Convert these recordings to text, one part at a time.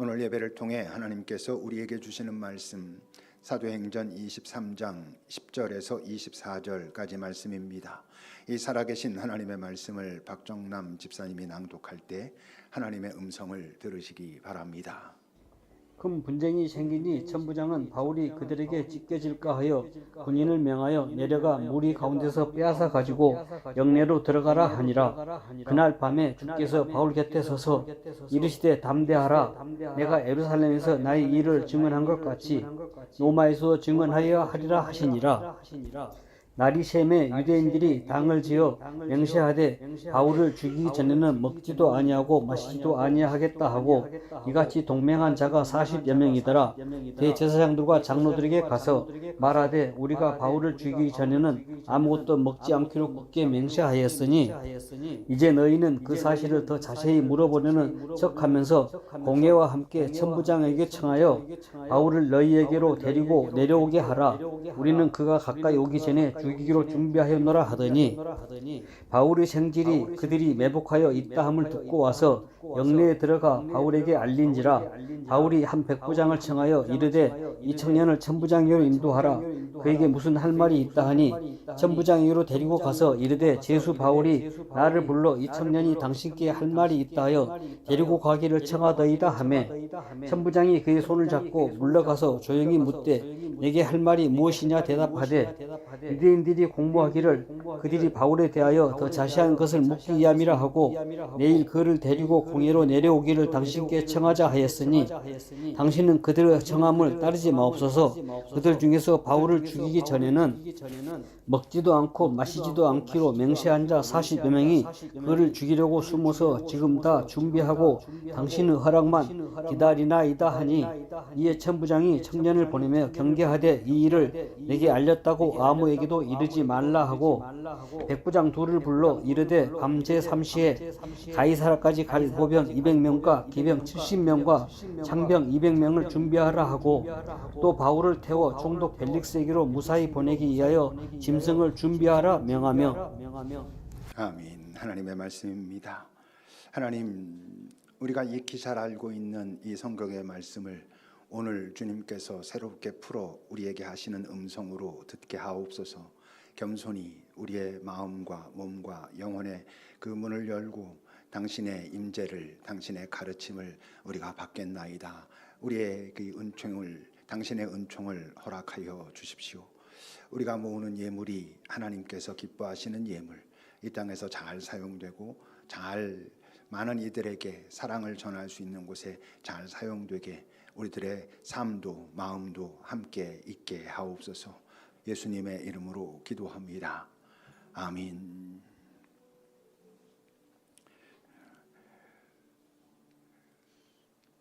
오늘 예배를 통해 하나님께서 우리에게 주시는 말씀 사도행전 23장 10절에서 24절까지 말씀입니다. 이 살아계신 하나님의 말씀을 박정남 집사님이 낭독할 때 하나님의 음성을 들으시기 바랍니다. 큰 분쟁이 생기니 천부장은 바울이 그들에게 찢겨질까 하여 군인을 명하여 내려가 무리 가운데서 빼앗아 가지고 영내로 들어가라 하니라. 그날 밤에 주께서 바울 곁에 서서 이르시되 담대하라. 내가 예루살렘에서 나의 일을 증언한 것 같이 로마에서 증언하여야 하리라 하시니라. 날이 새매 유대인들이 당을 지어 맹세하되 바울을 죽이기 전에는 먹지도 아니하고 마시지도 아니하겠다 하고 이같이 동맹한 자가 40여 명이더라. 대제사장들과 장로들에게 가서 말하되 우리가 바울을 죽이기 전에는 아무것도 먹지 않기로 굳게 맹세하였으니 이제 너희는 그 사실을 더 자세히 물어보려는 척하면서 공회와 함께 천부장에게 청하여 바울을 너희에게로 데리고 내려오게 하라. 우리는 그가 가까이 오기 전에 죽이기로 준비하였노라 하더니 바울의 생질이 그들이 매복하여 있다 함을 듣고 와서 영내에 들어가 바울에게 알린지라. 바울이 한 백부장을 청하여 이르되 이 청년을 천부장에게로 인도하라. 그에게 무슨 할 말이 있다 하니 천부장에게로 데리고 가서 이르되 제수 바울이 나를 불러 이 청년이 당신께 할 말이 있다 하여 데리고 가기를 청하더이다 하매 천부장이 그의 손을 잡고 물러가서 조용히 묻되 내게 할 말이 무엇이냐 대답하되 유대인들이 공부하기를 그들이 바울에 대하여 더 자세한 것을 묻기 위함이라 하고 내일 그를 데리고 공회로 내려오기를 당신께 청하자 하였으니 당신은 그들의 청함을 따르지 마옵소서. 그들 중에서 바울을 죽이기 전에는 먹지도 않고 마시지도 않기로 맹세한 자 40여 명이 그를 죽이려고 숨어서 지금 다 준비하고 당신의 허락만 기다리나이다 하니 이에 천부장이 청년을 보내며 경계하되 이 일을 내게 알렸다고 아무에게도 이르지 말라 하고 백부장 둘을 불러 이르되 밤 제3시에 가이사라까지 갈 보병 200명과 기병 70명과 창병 200명을 준비하라 하고 또 바울을 태워 총독 벨릭스에게로 무사히 보내기 위하여 짐승을 준비하라 명하며. 아멘. 하나님의 말씀입니다. 하나님, 우리가 익히 잘 알고 있는 이 성경의 말씀을 오늘 주님께서 새롭게 풀어 우리에게 하시는 음성으로 듣게 하옵소서. 겸손히 우리의 마음과 몸과 영혼의 그 문을 열고 당신의 임재를, 당신의 가르침을 우리가 받겠나이다. 우리의 그 은총을, 당신의 은총을 허락하여 주십시오. 우리가 모으는 예물이 하나님께서 기뻐하시는 예물, 이 땅에서 잘 사용되고 잘 많은 이들에게 사랑을 전할 수 있는 곳에 잘 사용되게 우리들의 삶도 마음도 함께 있게 하옵소서. 예수님의 이름으로 기도합니다. 아멘.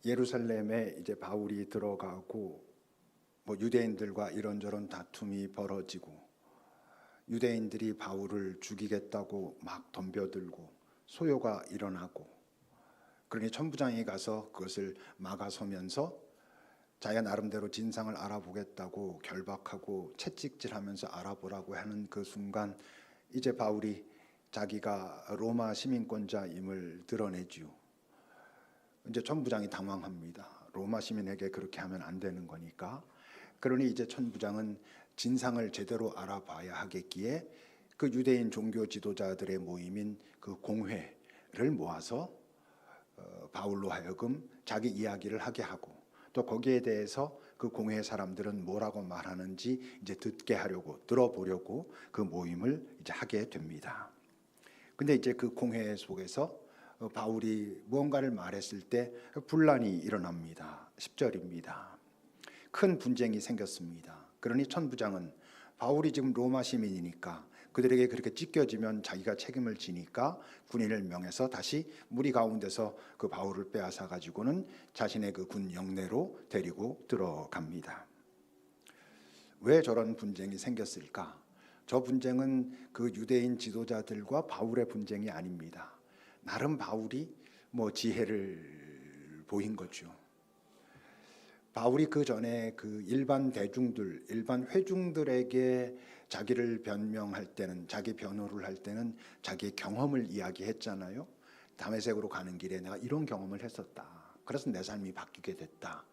예루살렘에 이제 바울이 들어가고 유대인들과 이런저런 다툼이 벌어지고 유대인들이 바울을 죽이겠다고 막 덤벼들고 소요가 일어나고 그러니 천부장이 가서 그것을 막아서면서 자기가 나름대로 진상을 알아보겠다고 결박하고 채찍질하면서 알아보라고 하는 그 순간 이제 바울이 자기가 로마 시민권자임을 드러내지요. 이제 천부장이 당황합니다. 로마 시민에게 그렇게 하면 안 되는 거니까. 그러니 이제 천부장은 진상을 제대로 알아봐야 하겠기에 그 유대인 종교 지도자들의 모임인 그 공회를 모아서 바울로 하여금 자기 이야기를 하게 하고 또 거기에 대해서 그 공회 사람들은 뭐라고 말하는지 이제 듣게 하려고 들어보려고 그 모임을 이제 하게 됩니다. 근데 이제 그 공회 속에서 바울이 무언가를 말했을 때 분란이 일어납니다. 10절입니다. 큰 분쟁이 생겼습니다. 그러니 천부장은 바울이 지금 로마 시민이니까 그들에게 그렇게 찢겨지면 자기가 책임을 지니까 군인을 명해서 다시 무리 가운데서 그 바울을 빼앗아 가지고는 자신의 그 군 영내로 데리고 들어갑니다. 왜 저런 분쟁이 생겼을까? 저 분쟁은 그 유대인 지도자들과 바울의 분쟁이 아닙니다. 나름 바울이 지혜를 보인 거죠. 바울이 그 전에 그 일반 대중들, 일반 회중들에게 자기를 변명할 때는, 자기 변호를 할 때는 자기의 경험을 이야기했잖아요. 다메섹으로 가는 길에 내가 이런 경험을 했었다. 그래서 내 삶이 바뀌게 됐다.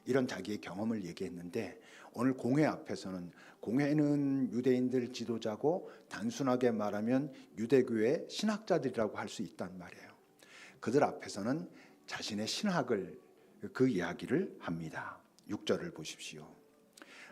이런 자기의 경험을 얘기했는데 오늘 공회 앞에서는 공회는 유대인들 지도자고 단순하게 말하면 유대교의 신학자들이라고 할 수 있단 말이에요. 그들 앞에서는 자신의 신학을 그 이야기를 합니다. 6절을 보십시오.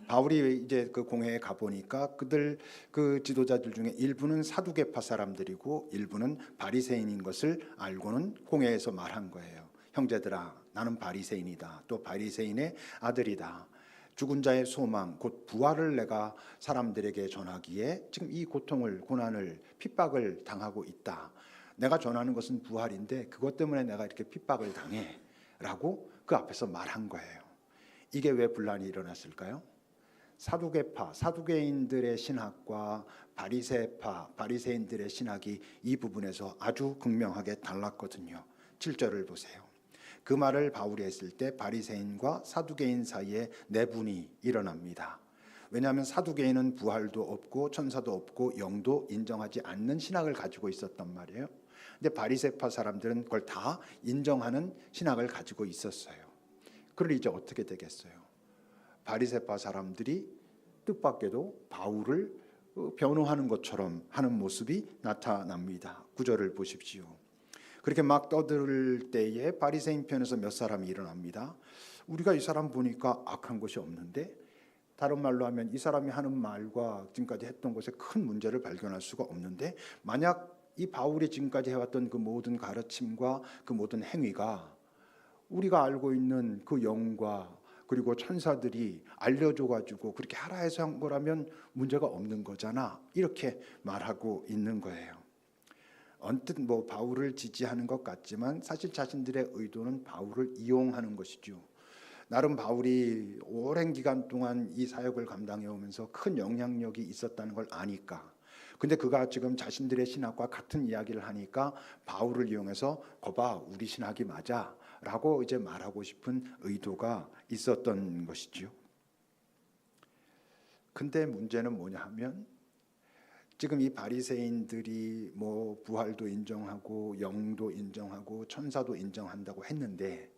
바울이 이제 그 공회에 가 보니까 그들 그 지도자들 중에 일부는 사두개파 사람들이고 일부는 바리새인인 것을 알고는 공회에서 말한 거예요. 형제들아, 나는 바리새인이다. 또 바리새인의 아들이다. 죽은 자의 소망, 곧 부활을 내가 사람들에게 전하기에 지금 이 고통을, 고난을, 핍박을 당하고 있다. 내가 전하는 것은 부활인데 그것 때문에 내가 이렇게 핍박을 당해 라고 그 앞에서 말한 거예요. 이게 왜 분란이 일어났을까요? 사두개파, 사두개인들의 신학과 바리새파, 바리새인들의 신학이 이 부분에서 아주 극명하게 달랐거든요. 7절을 보세요. 그 말을 바울이 했을 때 바리새인과 사두개인 사이에 내분이 일어납니다. 왜냐하면 사두개인은 부활도 없고 천사도 없고 영도 인정하지 않는 신학을 가지고 있었단 말이에요. 근데 바리새파 사람들은 그걸 다 인정하는 신학을 가지고 있었어요. 그럴 이제 어떻게 되겠어요? 바리새파 사람들이 뜻밖에도 바울을 변호하는 것처럼 하는 모습이 나타납니다. 9절을 보십시오. 그렇게 막 떠들 때에 바리새인 편에서 몇 사람이 일어납니다. 우리가 이 사람 보니까 악한 것이 없는데, 다른 말로 하면 이 사람이 하는 말과 지금까지 했던 것에 큰 문제를 발견할 수가 없는데, 만약 이 바울이 지금까지 해왔던 그 모든 가르침과 그 모든 행위가 우리가 알고 있는 그 영과 그리고 천사들이 알려줘가지고 그렇게 하라 해서 한 거라면 문제가 없는 거잖아. 이렇게 말하고 있는 거예요. 언뜻 뭐 바울을 지지하는 것 같지만 사실 자신들의 의도는 바울을 이용하는 것이죠. 나름 바울이 오랜 기간 동안 이 사역을 감당해 오면서 큰 영향력이 있었다는 걸 아니까. 근데 그가 지금 자신들의 신학과 같은 이야기를 하니까 바울을 이용해서 거봐, 우리 신학이 맞아 라고 이제 말하고 싶은 의도가 있었던 것이죠. 근데 문제는 뭐냐 하면 지금 이 바리새인들이 뭐 부활도 인정하고 영도 인정하고 천사도 인정한다고 했는데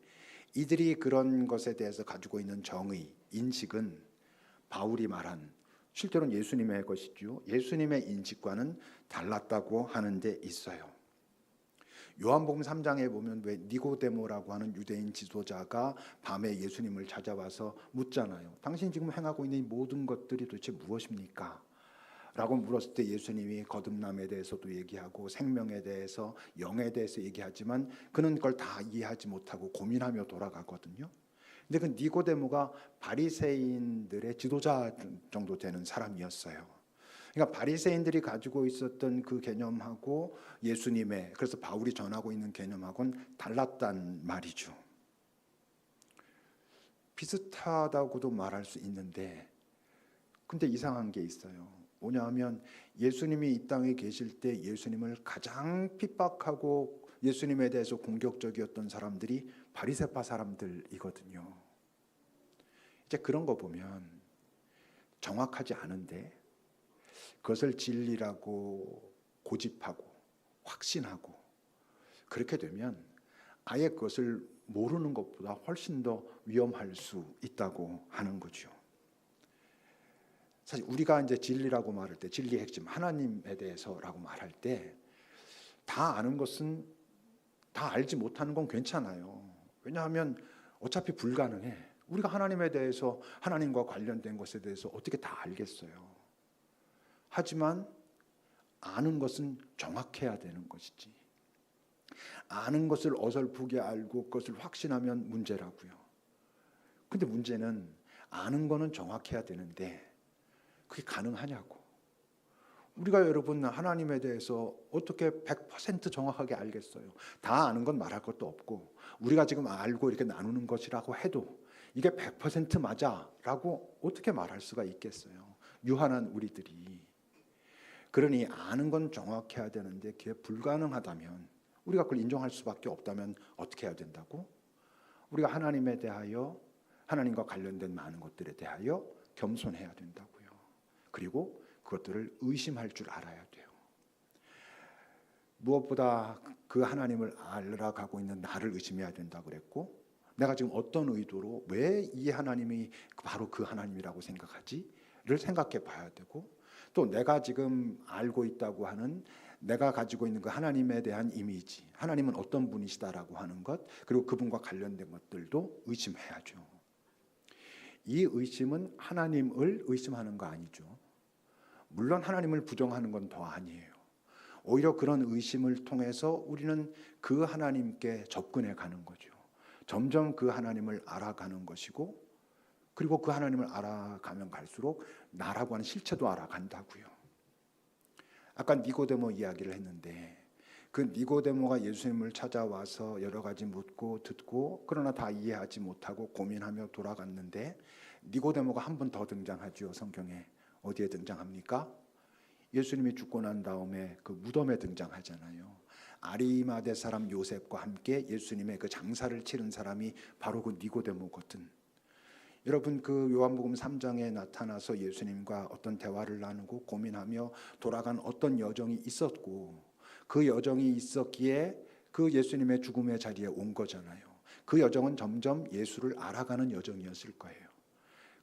이들이 그런 것에 대해서 가지고 있는 정의, 인식은 바울이 말한 실제로는 예수님의 것이죠. 예수님의 인식과는 달랐다고 하는 데 있어요. 요한복음 3장에 보면 왜 니고데모라고 하는 유대인 지도자가 밤에 예수님을 찾아와서 묻잖아요. 당신 지금 행하고 있는 이 모든 것들이 도대체 무엇입니까? 라고 물었을 때 예수님이 거듭남에 대해서도 얘기하고 생명에 대해서 영에 대해서 얘기하지만 그는 그걸 다 이해하지 못하고 고민하며 돌아가거든요. 근데 그 니고데모가 바리새인들의 지도자 정도 되는 사람이었어요. 그러니까 바리새인들이 가지고 있었던 그 개념하고 예수님의, 그래서 바울이 전하고 있는 개념하고는 달랐단 말이죠. 비슷하다고도 말할 수 있는데 근데 이상한 게 있어요. 뭐냐 하면 예수님이 이 땅에 계실 때 예수님을 가장 핍박하고 예수님에 대해서 공격적이었던 사람들이 바리새파 사람들이거든요. 이제 그런 거 보면 정확하지 않은데 그것을 진리라고 고집하고 확신하고 그렇게 되면 아예 그것을 모르는 것보다 훨씬 더 위험할 수 있다고 하는 거죠. 사실 우리가 이제 진리라고 말할 때, 진리의 핵심 하나님에 대해서라고 말할 때 다 아는 것은, 다 알지 못하는 건 괜찮아요. 왜냐하면 어차피 불가능해. 우리가 하나님에 대해서, 하나님과 관련된 것에 대해서 어떻게 다 알겠어요. 하지만 아는 것은 정확해야 되는 것이지. 아는 것을 어설프게 알고 그것을 확신하면 문제라고요. 근데 문제는 아는 거는 정확해야 되는데 그게 가능하냐고. 우리가 여러분 하나님에 대해서 어떻게 100% 정확하게 알겠어요? 다 아는 건 말할 것도 없고 우리가 지금 알고 이렇게 나누는 것이라고 해도 이게 100% 맞아라고 어떻게 말할 수가 있겠어요? 유한한 우리들이. 그러니 아는 건 정확해야 되는데 그게 불가능하다면, 우리가 그걸 인정할 수밖에 없다면 어떻게 해야 된다고? 우리가 하나님에 대하여, 하나님과 관련된 많은 것들에 대하여 겸손해야 된다고요. 그리고 그것들을 의심할 줄 알아야 돼요. 무엇보다 그 하나님을 알아가고 있는 나를 의심해야 된다고 그랬고, 내가 지금 어떤 의도로 왜 이 하나님이 바로 그 하나님이라고 생각하지?를 생각해 봐야 되고, 또 내가 지금 알고 있다고 하는 내가 가지고 있는 그 하나님에 대한 이미지, 하나님은 어떤 분이시다라고 하는 것, 그리고 그분과 관련된 것들도 의심해야죠. 이 의심은 하나님을 의심하는 거 아니죠. 물론 하나님을 부정하는 건 더 아니에요. 오히려 그런 의심을 통해서 우리는 그 하나님께 접근해 가는 거죠. 점점 그 하나님을 알아가는 것이고, 그리고 그 하나님을 알아가면 갈수록 나라고 하는 실체도 알아간다고요. 아까 니고데모 이야기를 했는데, 그 니고데모가 예수님을 찾아와서 여러 가지 묻고 듣고, 그러나 다 이해하지 못하고 고민하며 돌아갔는데, 니고데모가 한 번 더 등장하죠. 성경에. 어디에 등장합니까? 예수님이 죽고 난 다음에 그 무덤에 등장하잖아요. 아리마대 사람 요셉과 함께 예수님의 그 장사를 치른 사람이 바로 그 니고데모거든. 여러분, 그 요한복음 3장에 나타나서 예수님과 어떤 대화를 나누고 고민하며 돌아간 어떤 여정이 있었고, 그 여정이 있었기에 그 예수님의 죽음의 자리에 온 거잖아요. 그 여정은 점점 예수를 알아가는 여정이었을 거예요.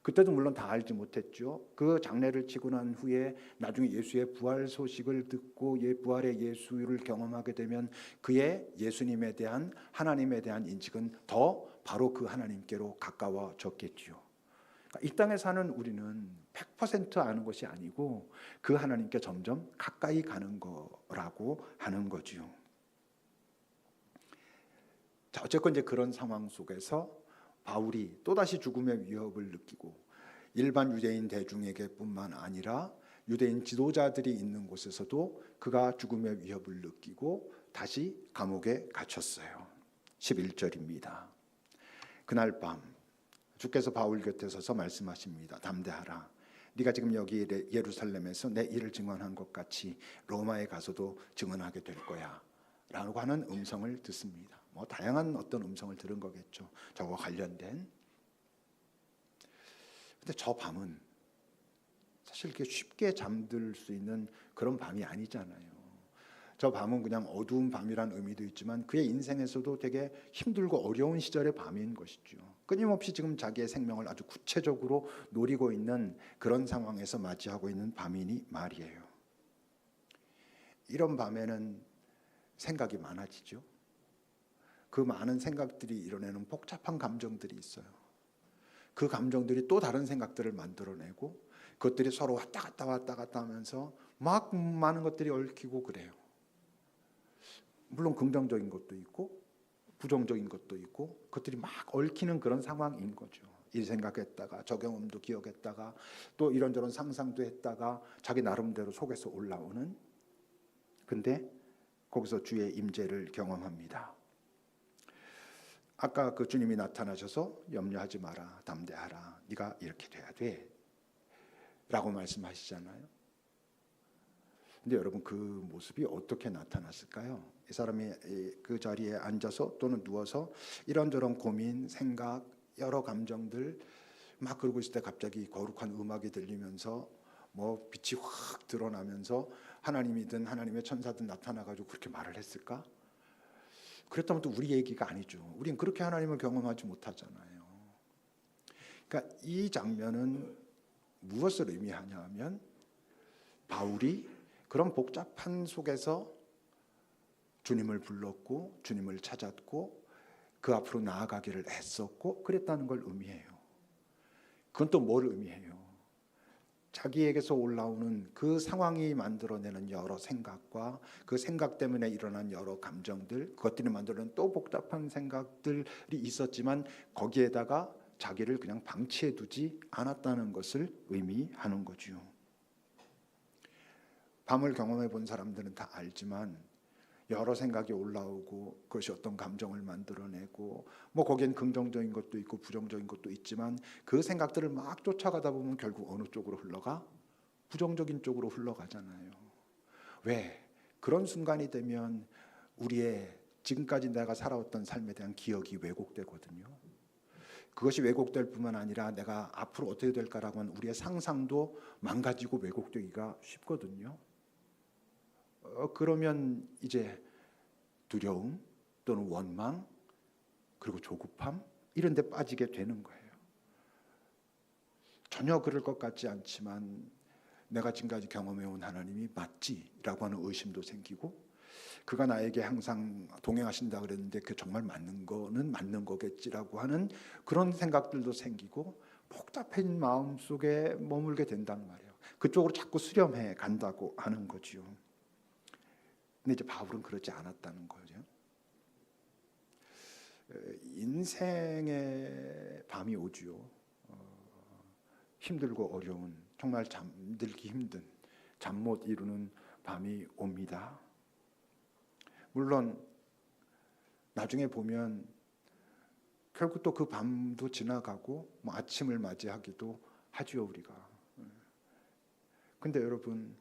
그때도 물론 다 알지 못했죠. 그 장례를 치고 난 후에 나중에 예수의 부활 소식을 듣고 부활의 예수를 경험하게 되면 그의 예수님에 대한, 하나님에 대한 인식은 더 바로 그 하나님께로 가까워졌겠지요. 이 땅에 사는 우리는 100% 아는 것이 아니고 그 하나님께 점점 가까이 가는 거라고 하는 거지요. 자, 어쨌건 이제 그런 상황 속에서 바울이 또다시 죽음의 위협을 느끼고, 일반 유대인 대중에게뿐만 아니라 유대인 지도자들이 있는 곳에서도 그가 죽음의 위협을 느끼고 다시 감옥에 갇혔어요. 11절입니다. 그날 밤 주께서 바울 곁에 서서 말씀하십니다. 담대하라. 네가 지금 여기 예루살렘에서 내 일을 증언한 것 같이 로마에 가서도 증언하게 될 거야 라고 하는 음성을 듣습니다. 뭐 다양한 어떤 음성을 들은 거겠죠. 저거 관련된. 근데 저 밤은 사실 이렇게 쉽게 잠들 수 있는 그런 밤이 아니잖아요. 저 밤은 그냥 어두운 밤이란 의미도 있지만 그의 인생에서도 되게 힘들고 어려운 시절의 밤인 것이죠. 끊임없이 지금 자기의 생명을 아주 구체적으로 노리고 있는 그런 상황에서 맞이하고 있는 밤이니 말이에요. 이런 밤에는 생각이 많아지죠. 그 많은 생각들이 이뤄내는 복잡한 감정들이 있어요. 그 감정들이 또 다른 생각들을 만들어내고 그것들이 서로 왔다 갔다 하면서 막 많은 것들이 얽히고 그래요. 물론 긍정적인 것도 있고 부정적인 것도 있고 그것들이 막 얽히는 그런 상황인 거죠. 이 생각했다가 저 경험도 기억했다가 또 이런저런 상상도 했다가 자기 나름대로 속에서 올라오는, 근데 거기서 주의 임재를 경험합니다. 아까 그 주님이 나타나셔서 염려하지 마라, 담대하라, 네가 이렇게 돼야 돼 라고 말씀하시잖아요. 근데 여러분, 그 모습이 어떻게 나타났을까요? 이 사람이 그 자리에 앉아서 또는 누워서 이런저런 고민, 생각, 여러 감정들 막 그러고 있을 때 갑자기 거룩한 음악이 들리면서 뭐 빛이 확 드러나면서 하나님이든 하나님의 천사든 나타나가지고 그렇게 말을 했을까? 그랬다면 또 우리 얘기가 아니죠. 우린 그렇게 하나님을 경험하지 못하잖아요. 그러니까 이 장면은 무엇을 의미하냐 하면 바울이 그런 복잡한 속에서 주님을 불렀고 주님을 찾았고 그 앞으로 나아가기를 애썼고 그랬다는 걸 의미해요. 그건 또 뭘 의미해요? 자기에게서 올라오는 그 상황이 만들어내는 여러 생각과 그 생각 때문에 일어난 여러 감정들, 그것들이 만들어낸 또 복잡한 생각들이 있었지만 거기에다가 자기를 그냥 방치해 두지 않았다는 것을 의미하는 거죠. 밤을 경험해 본 사람들은 다 알지만 여러 생각이 올라오고 그것이 어떤 감정을 만들어내고 뭐 거기엔 긍정적인 것도 있고 부정적인 것도 있지만 그 생각들을 막 쫓아가다 보면 결국 어느 쪽으로 흘러가? 부정적인 쪽으로 흘러가잖아요. 왜? 그런 순간이 되면 우리의 지금까지 내가 살아왔던 삶에 대한 기억이 왜곡되거든요. 그것이 왜곡될 뿐만 아니라 내가 앞으로 어떻게 될까라고 하는 우리의 상상도 망가지고 왜곡되기가 쉽거든요. 그러면 이제 두려움 또는 원망 그리고 조급함 이런 데 빠지게 되는 거예요. 전혀 그럴 것 같지 않지만 내가 지금까지 경험해온 하나님이 맞지라고 하는 의심도 생기고, 그가 나에게 항상 동행하신다 그랬는데 그 정말 맞는 거는 맞는 거겠지라고 하는 그런 생각들도 생기고, 복잡해진 마음 속에 머물게 된단 말이에요. 그쪽으로 자꾸 수렴해 간다고 하는 거죠. 근데 이제 바울은 그러지 않았다는 거죠. 인생의 밤이 오지요. 힘들고 어려운, 정말 잠들기 힘든, 잠 못 이루는 밤이 옵니다. 물론 나중에 보면 결국 또 그 밤도 지나가고 뭐 아침을 맞이하기도 하죠, 우리가. 근데 여러분,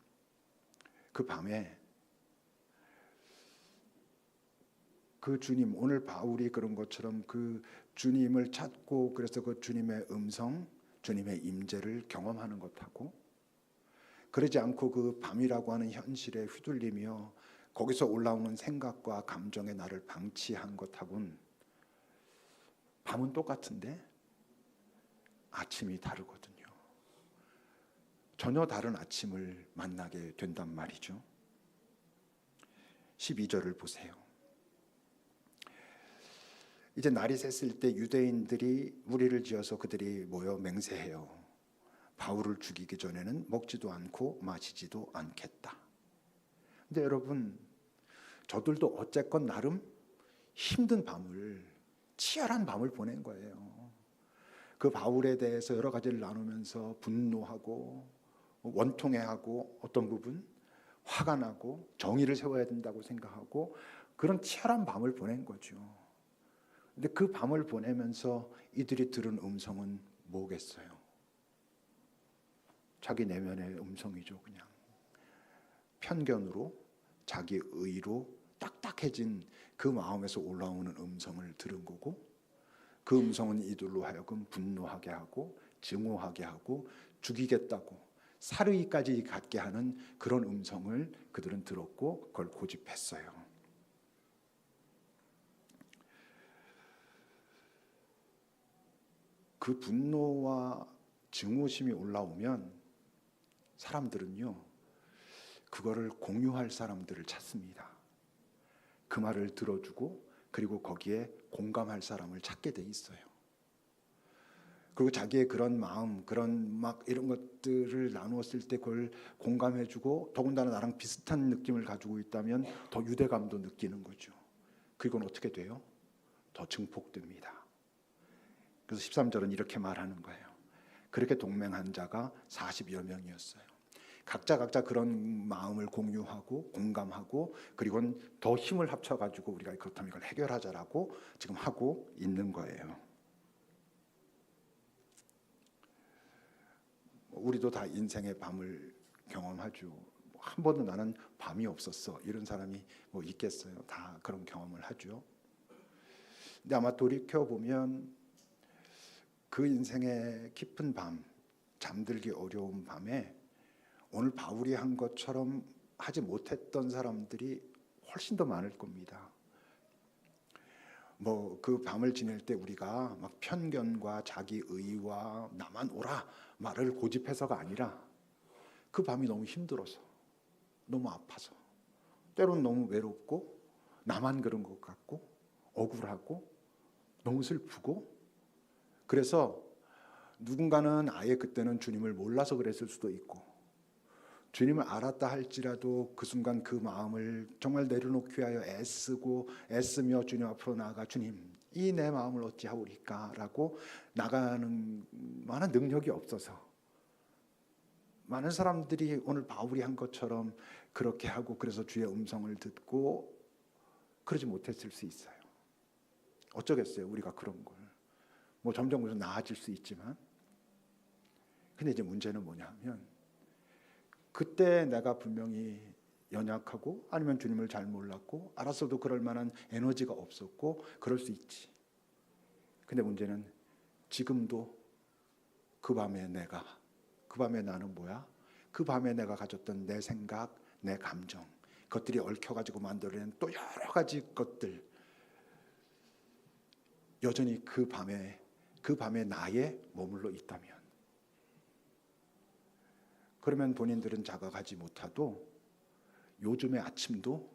그 밤에 그 주님, 오늘 바울이 그런 것처럼 그 주님을 찾고, 그래서 그 주님의 음성, 주님의 임재를 경험하는 것하고, 그러지 않고 그 밤이라고 하는 현실에 휘둘리며 거기서 올라오는 생각과 감정에 나를 방치한 것하고는, 밤은 똑같은데 아침이 다르거든요. 전혀 다른 아침을 만나게 된단 말이죠. 12절을 보세요. 이제 날이 샜을 때 유대인들이 무리를 지어서 그들이 모여 맹세해요. 바울을 죽이기 전에는 먹지도 않고 마시지도 않겠다. 근데 여러분, 저들도 어쨌건 나름 힘든 밤을, 치열한 밤을 보낸 거예요. 그 바울에 대해서 여러 가지를 나누면서 분노하고 원통해하고, 어떤 부분 화가 나고 정의를 세워야 된다고 생각하고, 그런 치열한 밤을 보낸 거죠. 근데 그 밤을 보내면서 이들이 들은 음성은 뭐겠어요? 자기 내면의 음성이죠. 그냥 편견으로, 자기 의로 딱딱해진 그 마음에서 올라오는 음성을 들은 거고, 그 음성은 이들로 하여금 분노하게 하고 증오하게 하고 죽이겠다고 살의까지 갖게 하는 그런 음성을 그들은 들었고 그걸 고집했어요. 그 분노와 증오심이 올라오면 사람들은요, 그거를 공유할 사람들을 찾습니다. 그 말을 들어주고, 그리고 거기에 공감할 사람을 찾게 돼 있어요. 그리고 자기의 그런 마음, 그런 막 이런 것들을 나누었을 때 그걸 공감해주고, 더군다나 나랑 비슷한 느낌을 가지고 있다면 더 유대감도 느끼는 거죠. 그건 어떻게 돼요? 더 증폭됩니다. 그래서 13절은 이렇게 말하는 거예요. 그렇게 동맹한 자가 40여 명이었어요. 각자 그런 마음을 공유하고 공감하고, 그리고는 더 힘을 합쳐가지고 우리가 그렇다면 이걸 해결하자라고 지금 하고 있는 거예요. 우리도 다 인생의 밤을 경험하죠. 한 번도 나는 밤이 없었어 이런 사람이 뭐 있겠어요? 다 그런 경험을 하죠. 근데 아마 돌이켜 보면 그 인생의 깊은 밤, 잠들기 어려운 밤에 오늘 바울이 한 것처럼 하지 못했던 사람들이 훨씬 더 많을 겁니다. 뭐 그 밤을 지낼 때 우리가 막 편견과 자기 의와 나만 오라 말을 고집해서가 아니라, 그 밤이 너무 힘들어서, 너무 아파서, 때로는 너무 외롭고 나만 그런 것 같고 억울하고 너무 슬프고, 그래서 누군가는 아예 그때는 주님을 몰라서 그랬을 수도 있고, 주님을 알았다 할지라도 그 순간 그 마음을 정말 내려놓기 위하여 애쓰며 주님 앞으로 나아가, 주님 이 내 마음을 어찌하오리까 라고 나가는 많은 능력이 없어서, 많은 사람들이 오늘 바울이 한 것처럼 그렇게 하고, 그래서 주의 음성을 듣고 그러지 못했을 수 있어요. 어쩌겠어요, 우리가 그런 걸. 뭐 점점 나아질 수 있지만, 근데 이제 문제는 뭐냐면, 그때 내가 분명히 연약하고 아니면 주님을 잘 몰랐고 알았어도 그럴 만한 에너지가 없었고 그럴 수 있지. 근데 문제는 지금도 그 밤에 나는 뭐야? 그 밤에 내가 가졌던 내 생각, 내 감정, 그것들이 얽혀가지고 만들어낸 또 여러 가지 것들, 여전히 그 밤에 나에 머물러 있다면, 그러면 본인들은 자각하지 못하도 요즘의 아침도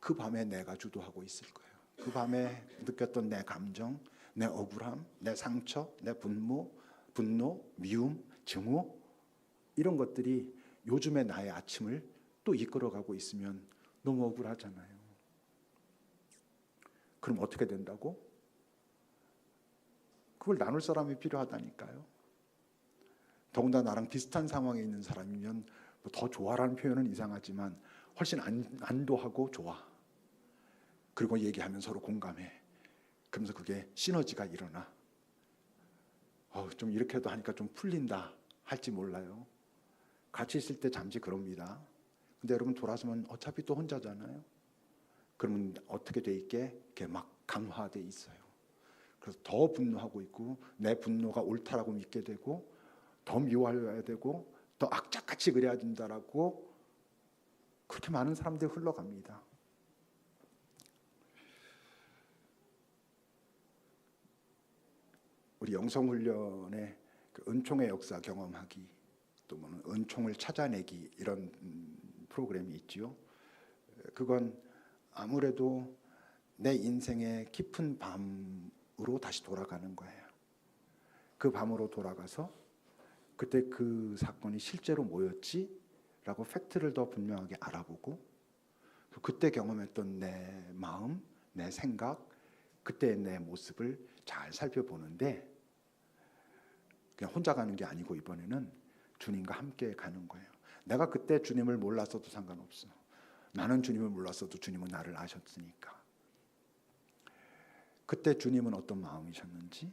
그 밤에 내가 주도하고 있을 거예요. 그 밤에 느꼈던 내 감정, 내 억울함, 내 상처, 내 분노, 미움, 증오, 이런 것들이 요즘의 나의 아침을 또 이끌어가고 있으면 너무 억울하잖아요. 그럼 어떻게 된다고? 그걸 나눌 사람이 필요하다니까요. 더군다나 나랑 비슷한 상황에 있는 사람이면 더 좋아라는 표현은 이상하지만 훨씬 안도하고 좋아. 그리고 얘기하면 서로 공감해. 그러면서 그게 시너지가 일어나. 좀 이렇게도 하니까 좀 풀린다 할지 몰라요. 같이 있을 때 잠시 그럽니다. 근데 여러분 돌아서면 어차피 또 혼자잖아요. 그러면 어떻게 돼 있게? 그게 막 강화돼 있어요. 그래서 더 분노하고 있고 내 분노가 옳다라고 믿게 되고 더 미워해야 되고 더 악착같이 그래야 된다라고 그렇게 많은 사람들이 흘러갑니다. 우리 영성훈련의 그 은총의 역사 경험하기, 또 뭐는 은총을 찾아내기, 이런 프로그램이 있지요. 그건 아무래도 내 인생의 깊은 밤으로 다시 돌아가는 거예요. 그 밤으로 돌아가서 그때 그 사건이 실제로 뭐였지? 라고 팩트를 더 분명하게 알아보고, 그때 경험했던 내 마음, 내 생각, 그때의 내 모습을 잘 살펴보는데, 그냥 혼자 가는 게 아니고 이번에는 주님과 함께 가는 거예요. 내가 그때 주님을 몰랐어도 상관없어. 나는 주님을 몰랐어도 주님은 나를 아셨으니까. 그때 주님은 어떤 마음이셨는지,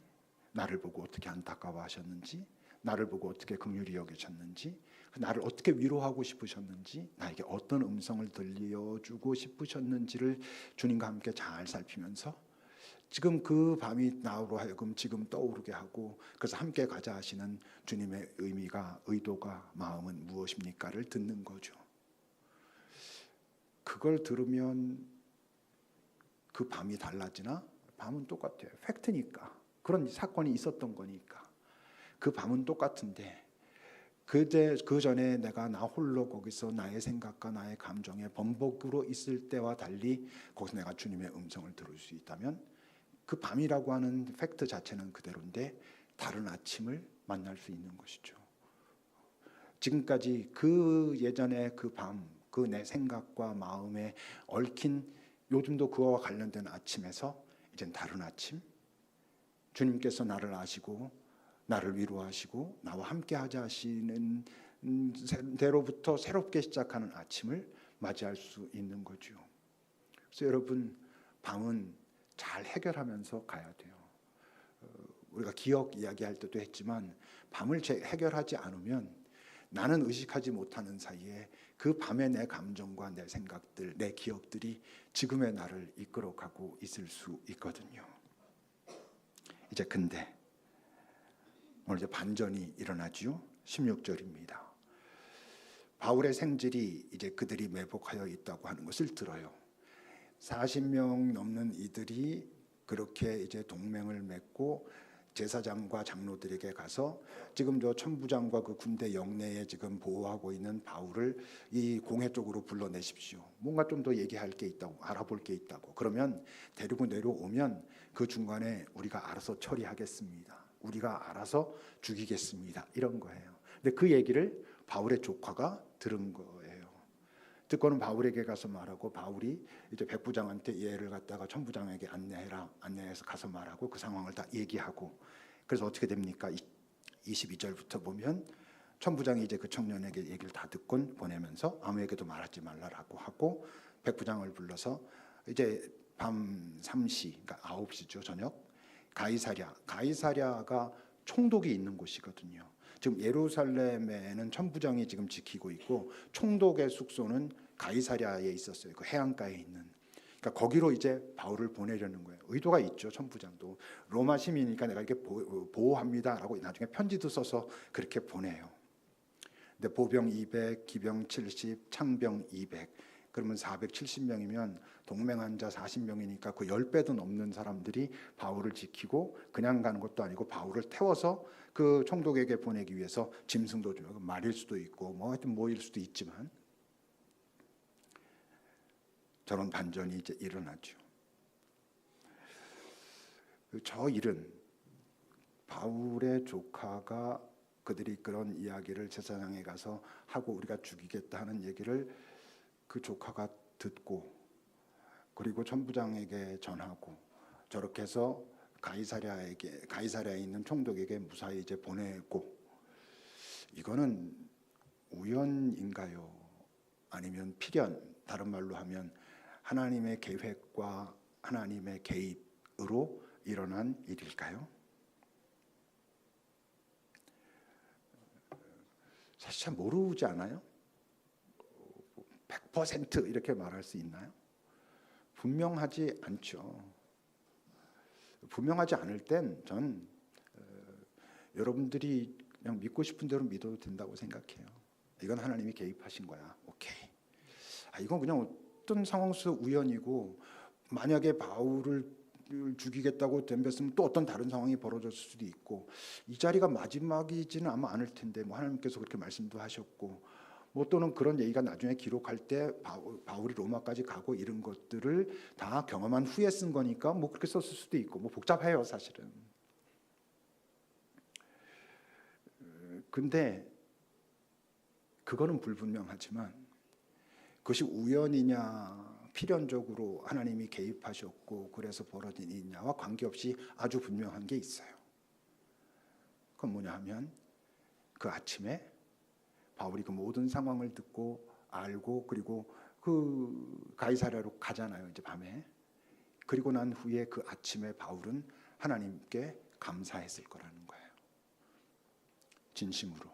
나를 보고 어떻게 안타까워하셨는지, 나를 보고 어떻게 긍휼히 여기셨는지, 나를 어떻게 위로하고 싶으셨는지, 나에게 어떤 음성을 들려주고 싶으셨는지를 주님과 함께 잘 살피면서 지금 그 밤이 나로 하여금 지금 떠오르게 하고, 그래서 함께 가자 하시는 주님의 의미가, 의도가, 마음은 무엇입니까를 듣는 거죠. 그걸 들으면 그 밤이 달라지나? 밤은 똑같아요. 팩트니까. 그런 사건이 있었던 거니까. 그 밤은 똑같은데 그 전에 내가 나 홀로 거기서 나의 생각과 나의 감정에 번복으로 있을 때와 달리 거기서 내가 주님의 음성을 들을 수 있다면 그 밤이라고 하는 팩트 자체는 그대로인데 다른 아침을 만날 수 있는 것이죠. 지금까지 그 예전의 그 밤, 그 내 생각과 마음에 얽힌 요즘도 그와 관련된 아침에서 이젠 다른 아침, 주님께서 나를 아시고 나를 위로하시고 나와 함께 하자 하시는 대로부터 새롭게 시작하는 아침을 맞이할 수 있는 거죠. 그래서 여러분, 밤은 잘 해결하면서 가야 돼요. 우리가 기억 이야기할 때도 했지만 밤을 해결하지 않으면 나는 의식하지 못하는 사이에 그 밤의 내 감정과 내 생각들, 내 기억들이 지금의 나를 이끌어가고 있을 수 있거든요. 이제 근데 오늘 이제 반전이 일어나지요. 16절입니다. 바울의 생질이 이제 그들이 매복하여 있다고 하는 것을 들어요. 40명 넘는 이들이 그렇게 이제 동맹을 맺고 제사장과 장로들에게 가서 지금 저 천부장과 그 군대 영내에 지금 보호하고 있는 바울을 이 공회 쪽으로 불러내십시오. 뭔가 좀 더 얘기할 게 있다고, 알아볼 게 있다고. 그러면 데리고 내려오면 그 중간에 우리가 알아서 처리하겠습니다. 우리가 알아서 죽이겠습니다. 이런 거예요. 근데 그 얘기를 바울의 조카가 들은 거예요. 듣고는 바울에게 가서 말하고, 바울이 이제 백부장한테 얘를 갖다가 천부장에게 안내해라. 안내해서 가서 말하고 그 상황을 다 얘기하고, 그래서 어떻게 됩니까? 22절부터 보면 천부장이 이제 그 청년에게 얘기를 다 듣곤 보내면서 아무에게도 말하지 말라라고 하고, 백부장을 불러서 이제 밤 3시, 그러니까 9시죠, 저녁. 가이사랴가 총독이 있는 곳이거든요. 지금 예루살렘에는 천부장이 지금 지키고 있고 총독의 숙소는 가이사랴에 있었어요. 그 해안가에 있는. 그러니까 거기로 이제 바울을 보내려는 거예요. 의도가 있죠. 천부장도 로마 시민이니까 내가 이렇게 보호합니다라고 나중에 편지도 써서 그렇게 보내요. 근데 보병 200, 기병 70, 창병 200. 그러면 470명이면 동맹한 자 40명이니까 그 10배도 넘는 사람들이 바울을 지키고 그냥 가는 것도 아니고 바울을 태워서 그 총독에게 보내기 위해서 짐승도 주고 말일 수도 있고 뭐 하여튼 뭐일 수도 있지만 저런 반전이 이제 일어나죠. 저 일은 바울의 조카가 그들이 그런 이야기를 제사장에 가서 하고 우리가 죽이겠다 하는 얘기를 그 조카가 듣고 그리고 천부장에게 전하고 저렇게 해서 가이사랴에 있는 총독에게 무사히 이제 보내고 이거는 우연인가요? 아니면 필연, 다른 말로 하면 하나님의 계획과 하나님의 개입으로 일어난 일일까요? 사실 잘 모르지 않아요? 100% 이렇게 말할 수 있나요? 분명하지 않죠. 분명하지 않을 땐 전 여러분들이 그냥 믿고 싶은 대로 믿어도 된다고 생각해요. 이건 하나님이 개입하신 거야. 오케이. 이건 그냥 어떤 상황 속 우연이고 만약에 바울을 죽이겠다고 덤볐으면 또 어떤 다른 상황이 벌어졌을 수도 있고 이 자리가 마지막이지는 아마 않을 텐데 뭐 하나님께서 그렇게 말씀도 하셨고 뭐 또는 그런 얘기가 나중에 기록할 때 바울이 로마까지 가고 이런 것들을 다 경험한 후에 쓴 거니까 뭐 그렇게 썼을 수도 있고 뭐 복잡해요 사실은. 근데 그거는 불분명하지만 그것이 우연이냐 필연적으로 하나님이 개입하셨고 그래서 벌어진 일이냐와 관계없이 아주 분명한 게 있어요. 그건 뭐냐 하면 그 아침에 바울이 그 모든 상황을 듣고 알고 그리고 그 가이사랴로 가잖아요. 이제 밤에. 그리고 난 후에 그 아침에 바울은 하나님께 감사했을 거라는 거예요. 진심으로.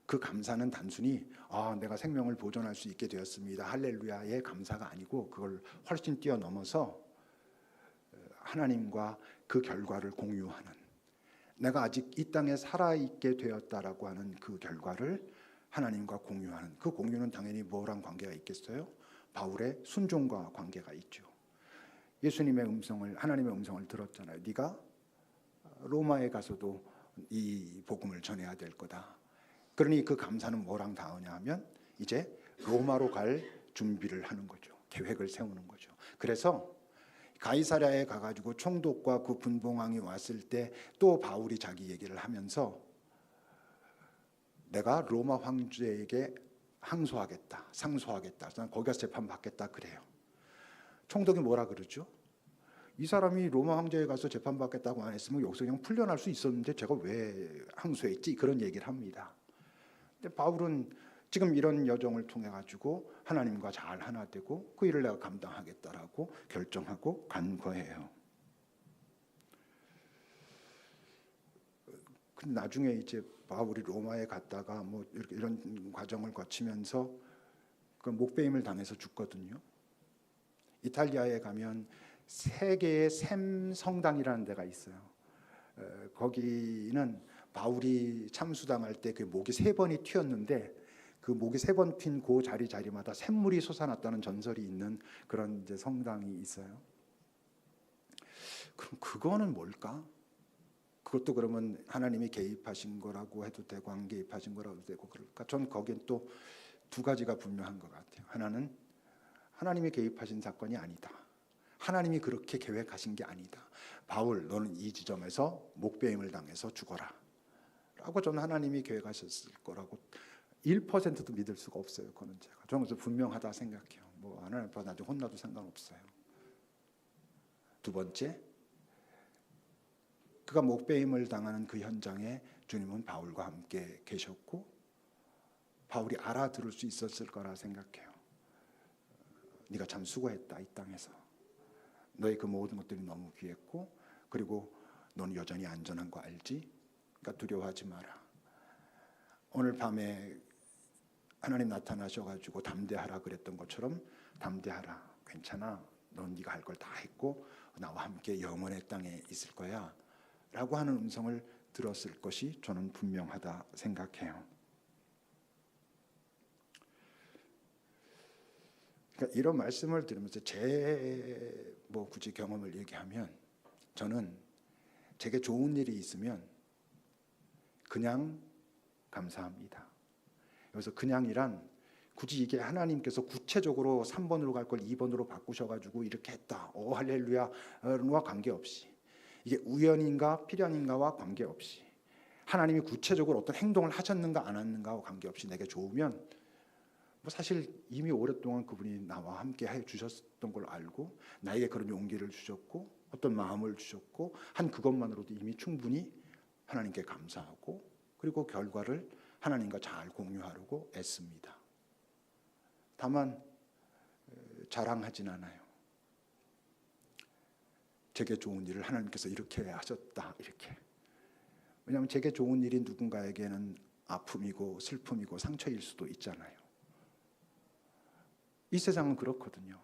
그 감사는 단순히 내가 생명을 보존할 수 있게 되었습니다. 할렐루야의 감사가 아니고 그걸 훨씬 뛰어넘어서 하나님과 그 결과를 공유하는 내가 아직 이 땅에 살아있게 되었다라고 하는 그 결과를 하나님과 공유하는 그 공유는 당연히 뭐랑 관계가 있겠어요? 바울의 순종과 관계가 있죠. 예수님의 음성을 하나님의 음성을 들었잖아요. 네가 로마에 가서도 이 복음을 전해야 될 거다. 그러니 그 감사는 뭐랑 닿으냐 하면 이제 로마로 갈 준비를 하는 거죠. 계획을 세우는 거죠. 그래서 가이사랴에 가가지고 총독과 그 분봉왕이 왔을 때 또 바울이 자기 얘기를 하면서 내가 로마 황제에게 항소하겠다, 상소하겠다, 거기 가서 재판 받겠다 그래요. 총독이 뭐라 그러죠? 이 사람이 로마 황제에 가서 재판 받겠다고 안 했으면 여기서 그냥 풀려날 수 있었는데 제가 왜 항소했지? 그런 얘기를 합니다. 근데 바울은 지금 이런 여정을 통해 가지고 하나님과 잘 하나 되고 그 일을 내가 감당하겠다라고 결정하고 간 거예요. 근데 나중에 이제 바울이 로마에 갔다가 뭐 이런 과정을 거치면서 그 목배임을 당해서 죽거든요. 이탈리아에 가면 세 개의 샘 성당이라는 데가 있어요. 거기는 바울이 참수당할 때 그 목이 3번이 튀었는데 그 목이 3번 튄 그 자리마다 샘물이 솟아났다는 전설이 있는 그런 이제 성당이 있어요. 그럼 그거는 뭘까? 그것도 그러면 하나님이 개입하신 거라고 해도 되고 안 개입하신 거라고 해도 되고 그럴까? 전 거긴 또 두 가지가 분명한 것 같아요. 하나는 하나님이 개입하신 사건이 아니다. 하나님이 그렇게 계획하신 게 아니다. 바울 너는 이 지점에서 목배임을 당해서 죽어라 라고 저는 하나님이 계획하셨을 거라고 1%도 믿을 수가 없어요. 그거는 저는 그래서 분명하다 생각해요. 뭐 하나님 앞에 나중에 혼나도 상관없어요. 두 번째, 그가 목배임을 당하는 그 현장에 주님은 바울과 함께 계셨고 바울이 알아들을 수 있었을 거라 생각해요. 네가 참 수고했다 이 땅에서. 너의 그 모든 것들이 너무 귀했고 그리고 너는 여전히 안전한 거 알지? 그러니까 두려워하지 마라. 오늘 밤에 하나님 나타나셔가지고 담대하라 그랬던 것처럼 담대하라. 괜찮아. 넌 네가 할 걸 다 했고 나와 함께 영원의 땅에 있을 거야. 라고 하는 음성을 들었을 것이 저는 분명하다 생각해요. 그러니까 이런 말씀을 들으면서 제 뭐 굳이 경험을 얘기하면 저는 제게 좋은 일이 있으면 그냥 감사합니다. 여기서 그냥이란 굳이 이게 하나님께서 구체적으로 3번으로 갈 걸 2번으로 바꾸셔가지고 이렇게 했다. 오 할렐루야와 관계없이 이게 우연인가 필연인가와 관계없이 하나님이 구체적으로 어떤 행동을 하셨는가 안 했는가와 관계없이 내게 좋으면 뭐 사실 이미 오랫동안 그분이 나와 함께 해 주셨던 걸 알고 나에게 그런 용기를 주셨고 어떤 마음을 주셨고 한 그것만으로도 이미 충분히 하나님께 감사하고 그리고 결과를 하나님과 잘 공유하려고 애씁니다. 다만 자랑하진 않아요. 제게 좋은 일을 하나님께서 이렇게 하셨다 이렇게. 왜냐하면 제게 좋은 일이 누군가에게는 아픔이고 슬픔이고 상처일 수도 있잖아요. 이 세상은 그렇거든요.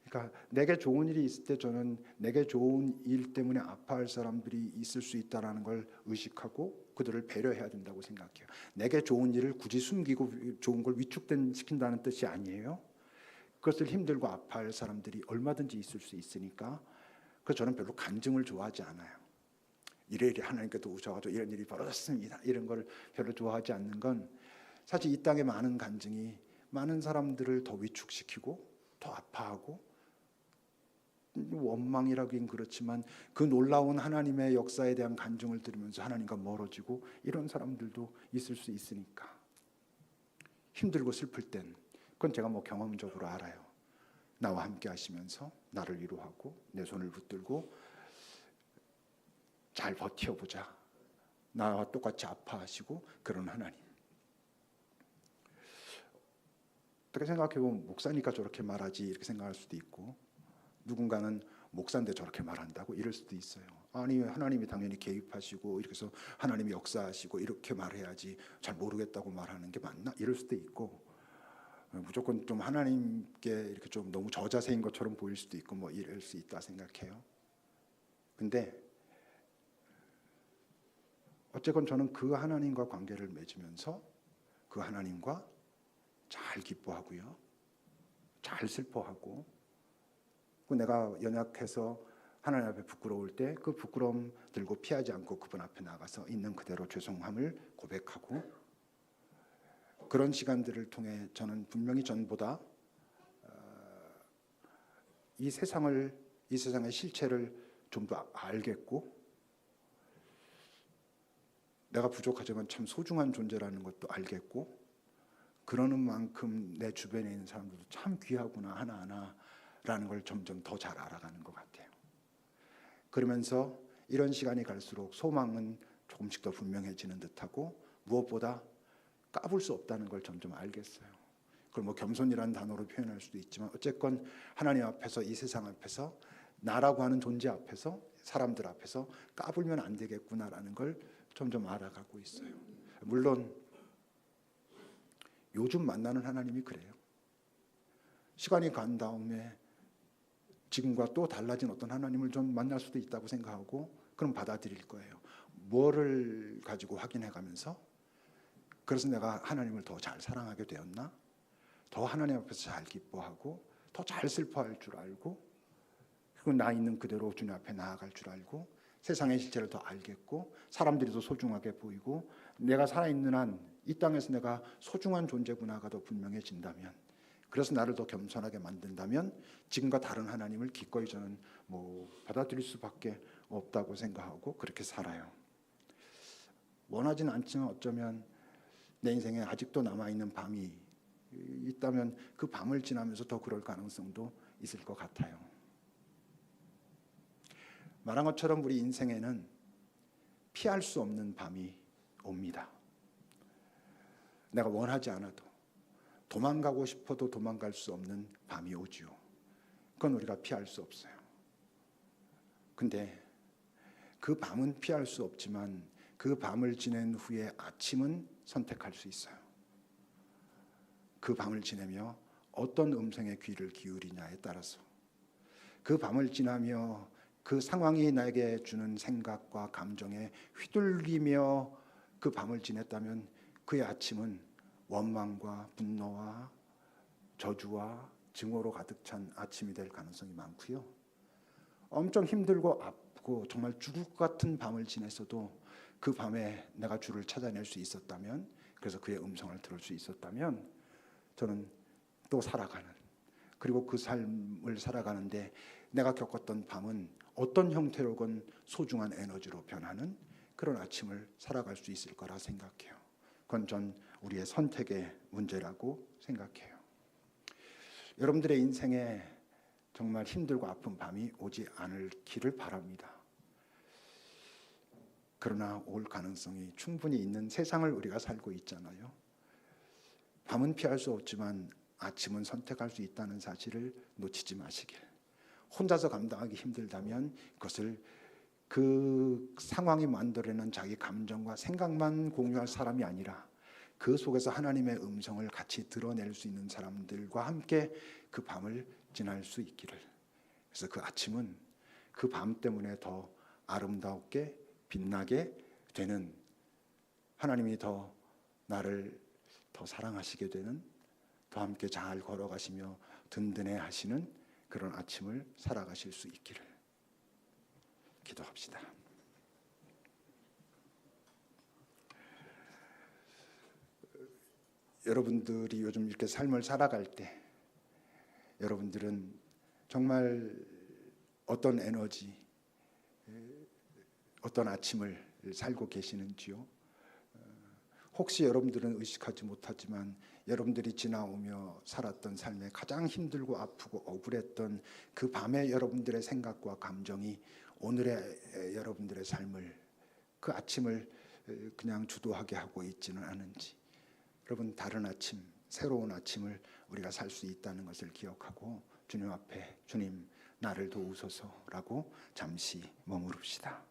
그러니까 내게 좋은 일이 있을 때 저는 내게 좋은 일 때문에 아파할 사람들이 있을 수 있다는 걸 의식하고 그들을 배려해야 된다고 생각해요. 내게 좋은 일을 굳이 숨기고 좋은 걸 위축시킨다는 뜻이 아니에요. 그것을 힘들고 아파할 사람들이 얼마든지 있을 수 있으니까 그래서 저는 별로 간증을 좋아하지 않아요. 이래 하나님께서 오셔가지고 이런 일이 벌어졌습니다. 이런 걸 별로 좋아하지 않는 건 사실 이 땅의 많은 간증이 많은 사람들을 더 위축시키고 더 아파하고 원망이라긴 그렇지만 그 놀라운 하나님의 역사에 대한 간증을 들으면서 하나님과 멀어지고 이런 사람들도 있을 수 있으니까 힘들고 슬플 땐 그건 제가 뭐 경험적으로 알아요. 나와 함께 하시면서 나를 위로하고 내 손을 붙들고 잘 버텨보자. 나와 똑같이 아파하시고 그런 하나님. 어떻게 생각해보면 목사니까 저렇게 말하지 이렇게 생각할 수도 있고 누군가는 목사인데 저렇게 말한다고 이럴 수도 있어요. 아니 하나님이 당연히 개입하시고 이렇게 해서 하나님이 역사하시고 이렇게 말해야지 잘 모르겠다고 말하는 게 맞나? 이럴 수도 있고 무조건 좀 하나님께 이렇게 좀 너무 저자세인 것처럼 보일 수도 있고 뭐 이럴 수 있다 생각해요. 근데 어쨌건 저는 그 하나님과 관계를 맺으면서 그 하나님과 잘 기뻐하고요. 잘 슬퍼하고 내가 연약해서 하나님 앞에 부끄러울 때 그 부끄러움 들고 피하지 않고 그분 앞에 나가서 있는 그대로 죄송함을 고백하고 그런 시간들을 통해 저는 분명히 전보다 이 세상의 실체를 좀 더 알겠고 내가 부족하지만 참 소중한 존재라는 것도 알겠고 그러는 만큼 내 주변에 있는 사람들도 참 귀하구나 하나하나라는 걸 점점 더 잘 알아가는 것 같아요. 그러면서 이런 시간이 갈수록 소망은 조금씩 더 분명해지는 듯하고 무엇보다 까불 수 없다는 걸 점점 알겠어요. 그걸 뭐 겸손이라는 단어로 표현할 수도 있지만 어쨌건 하나님 앞에서 이 세상 앞에서 나라고 하는 존재 앞에서 사람들 앞에서 까불면 안 되겠구나라는 걸 점점 알아가고 있어요. 물론 요즘 만나는 하나님이 그래요. 시간이 간 다음에 지금과 또 달라진 어떤 하나님을 좀 만날 수도 있다고 생각하고 그럼 받아들일 거예요. 뭐를 가지고 확인해가면서 그래서 내가 하나님을 더 잘 사랑하게 되었나? 더 하나님 앞에서 잘 기뻐하고 더 잘 슬퍼할 줄 알고 그리고 나 있는 그대로 주님 앞에 나아갈 줄 알고 세상의 실체를 더 알겠고 사람들이 더 소중하게 보이고 내가 살아있는 한 이 땅에서 내가 소중한 존재구나가 더 분명해진다면 그래서 나를 더 겸손하게 만든다면 지금과 다른 하나님을 기꺼이 저는 뭐 받아들일 수밖에 없다고 생각하고 그렇게 살아요. 원하지는 않지만 어쩌면 내 인생에 아직도 남아있는 밤이 있다면 그 밤을 지나면서 더 그럴 가능성도 있을 것 같아요. 말한 것처럼 우리 인생에는 피할 수 없는 밤이 옵니다. 내가 원하지 않아도 도망가고 싶어도 도망갈 수 없는 밤이 오지요. 그건 우리가 피할 수 없어요. 근데 그 밤은 피할 수 없지만 그 밤을 지낸 후에 아침은 선택할 수 있어요. 그 밤을 지내며 어떤 음성에 귀를 기울이냐에 따라서 그 밤을 지나며 그 상황이 나에게 주는 생각과 감정에 휘둘리며 그 밤을 지냈다면 그의 아침은 원망과 분노와 저주와 증오로 가득 찬 아침이 될 가능성이 많고요. 엄청 힘들고 아프고 정말 죽을 것 같은 밤을 지냈어도 그 밤에 내가 주를 찾아낼 수 있었다면, 그래서 그의 음성을 들을 수 있었다면 저는 또 살아가는, 그리고 그 삶을 살아가는데 내가 겪었던 밤은 어떤 형태로건 소중한 에너지로 변하는 그런 아침을 살아갈 수 있을 거라 생각해요. 그건 전 우리의 선택의 문제라고 생각해요. 여러분들의 인생에 정말 힘들고 아픈 밤이 오지 않기를 바랍니다. 그러나 올 가능성이 충분히 있는 세상을 우리가 살고 있잖아요. 밤은 피할 수 없지만 아침은 선택할 수 있다는 사실을 놓치지 마시길. 혼자서 감당하기 힘들다면 그것을 그 상황이 만들어내는 자기 감정과 생각만 공유할 사람이 아니라 그 속에서 하나님의 음성을 같이 드러낼 수 있는 사람들과 함께 그 밤을 지날 수 있기를. 그래서 그 아침은 그 밤 때문에 더 아름답게 빛나게 되는, 하나님이 더 나를 더 사랑하시게 되는, 더 함께 잘 걸어가시며 든든해 하시는 그런 아침을 살아가실 수 있기를. 기도합시다. 여러분들이 요즘 이렇게 삶을 살아갈 때 여러분들은 정말 어떤 에너지, 어떤 아침을 살고 계시는지요? 혹시 여러분들은 의식하지 못하지만 여러분들이 지나오며 살았던 삶에 가장 힘들고 아프고 억울했던 그 밤의 여러분들의 생각과 감정이 오늘의 여러분들의 삶을, 그 아침을 그냥 주도하게 하고 있지는 않은지, 여러분 다른 아침, 새로운 아침을 우리가 살 수 있다는 것을 기억하고 주님 앞에 주님 나를 도우소서라고 잠시 머무릅시다.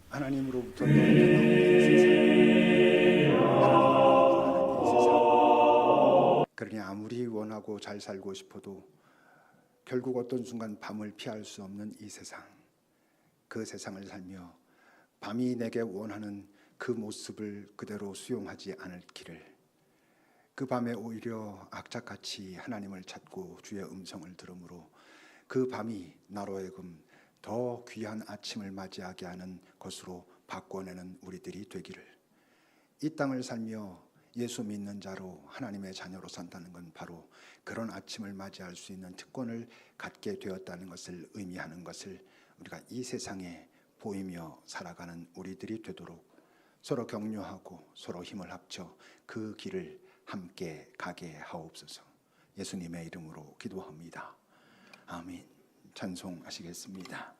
하나님으로부터 떨어져 나온 이 세상, 하나님으로부터 이 세상. 그러니 아무리 원하고 잘 살고 싶어도 결국 어떤 순간 밤을 피할 수 없는 이 세상, 그 세상을 살며 밤이 내게 원하는 그 모습을 그대로 수용하지 않을 길을, 그 밤에 오히려 악착같이 하나님을 찾고 주의 음성을 들으므로 그 밤이 나로 하여금 더 귀한 아침을 맞이하게 하는 것으로 바꿔내는 우리들이 되기를. 이 땅을 살며 예수 믿는 자로 하나님의 자녀로 산다는 건 바로 그런 아침을 맞이할 수 있는 특권을 갖게 되었다는 것을 의미하는 것을 우리가 이 세상에 보이며 살아가는 우리들이 되도록 서로 격려하고 서로 힘을 합쳐 그 길을 함께 가게 하옵소서. 예수님의 이름으로 기도합니다. 아멘. 찬송하시겠습니다.